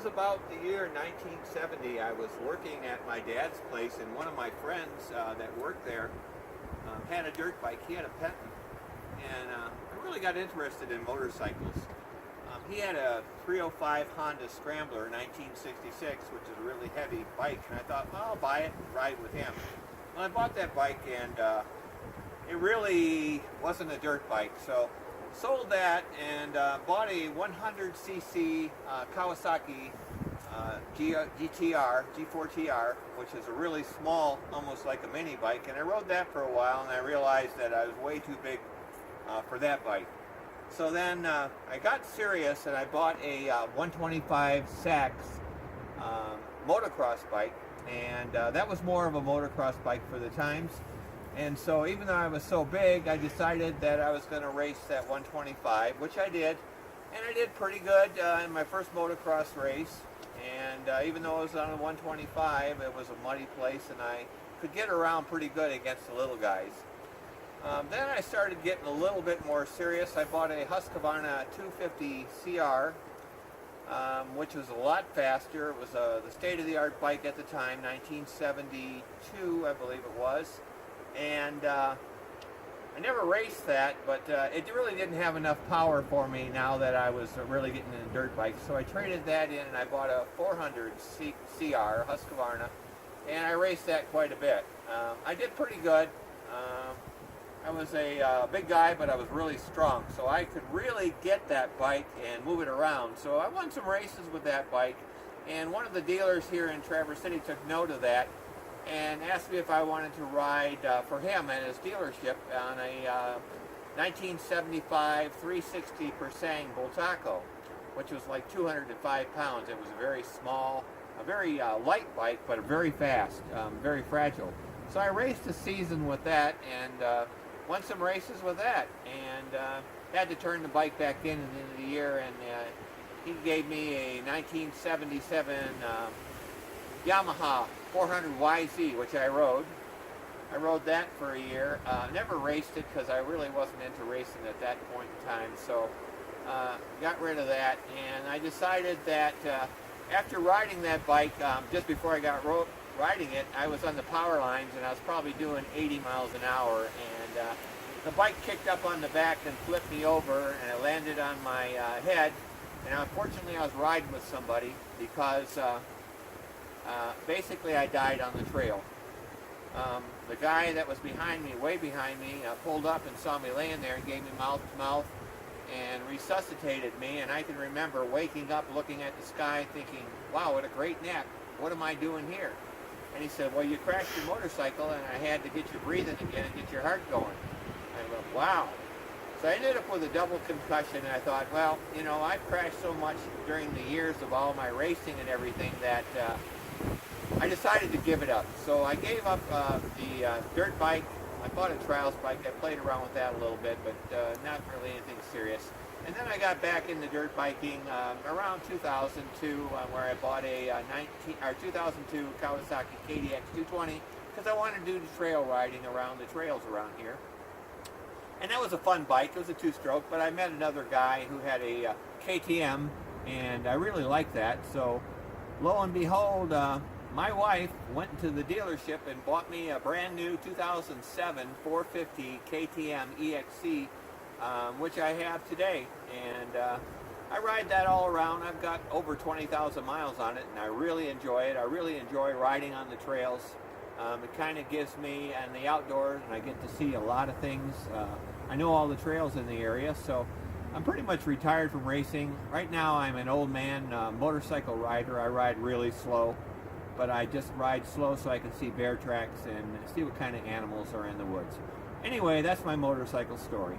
was about the year 1970. I was working at my dad's place, and one of my friends that worked there had a dirt bike. He had a Penton, and I really got interested in motorcycles. He had a 305 Honda Scrambler 1966, which is a really heavy bike, and I thought, well, I'll buy it and ride with him. Well, I bought that bike, and it really wasn't a dirt bike, so sold that and bought a 100cc Kawasaki G4TR, which is a really small, almost like a mini bike, and I rode that for a while, and I realized that I was way too big for that bike. So then I got serious, and I bought a 125 Sachs motocross bike, and that was more of a motocross bike for the times. And so even though I was so big, I decided that I was going to race that 125, which I did. And I did pretty good in my first motocross race. And even though it was on a 125, it was a muddy place, and I could get around pretty good against the little guys. Then I started getting a little bit more serious. I bought a Husqvarna 250 CR, which was a lot faster. It was the state-of-the-art bike at the time, 1972, I believe it was. And I never raced that, but it really didn't have enough power for me now that I was really getting into dirt bikes. So I traded that in, and I bought a 400 CR Husqvarna, and I raced that quite a bit. I did pretty good. I was a big guy, but I was really strong, so I could really get that bike and move it around. So I won some races with that bike, and one of the dealers here in Traverse City took note of that and asked me if I wanted to ride for him at his dealership on a 1975 360 Persang Bultaco, which was like 205 pounds. It was a very small, a very light bike, but very fast, very fragile. So I raced a season with that, and won some races with that, and had to turn the bike back in at the end of the year, and he gave me a 1977 Yamaha 400YZ, which I rode. I rode that for a year. Never raced it because I really wasn't into racing at that point in time, so got rid of that, and I decided that after riding that bike, just before I got riding it, I was on the power lines, and I was probably doing 80 miles an hour, and the bike kicked up on the back and flipped me over, and it landed on my head, and unfortunately I was riding with somebody because basically I died on the trail. The guy that was behind me, way behind me, pulled up and saw me laying there and gave me mouth to mouth and resuscitated me, and I can remember waking up, looking at the sky, thinking, wow, what a great nap. What am I doing here? And he said, well, you crashed your motorcycle, and I had to get you breathing again and get your heart going. I went, wow. So I ended up with a double concussion, and I thought, well, you know, I've crashed so much during the years of all my racing and everything that I decided to give it up. So I gave up the dirt bike. I bought a trials bike. I played around with that a little bit, but not really anything serious. And then I got back into dirt biking around 2002, where I bought a 2002 Kawasaki KDX 220 because I wanted to do the trail riding around the trails around here. And that was a fun bike. It was a two-stroke, but I met another guy who had a KTM, and I really liked that. So lo and behold, my wife went to the dealership and bought me a brand new 2007 450 KTM EXC, which I have today, and I ride that all around. I've got over 20,000 miles on it, and I really enjoy it. I really enjoy riding on the trails. It kind of gives me in the outdoors, and I get to see a lot of things. I know all the trails in the area, so I'm pretty much retired from racing. Right now I'm an old man motorcycle rider. I ride really slow, but I just ride slow so I can see bear tracks and see what kind of animals are in the woods. Anyway, that's my motorcycle story.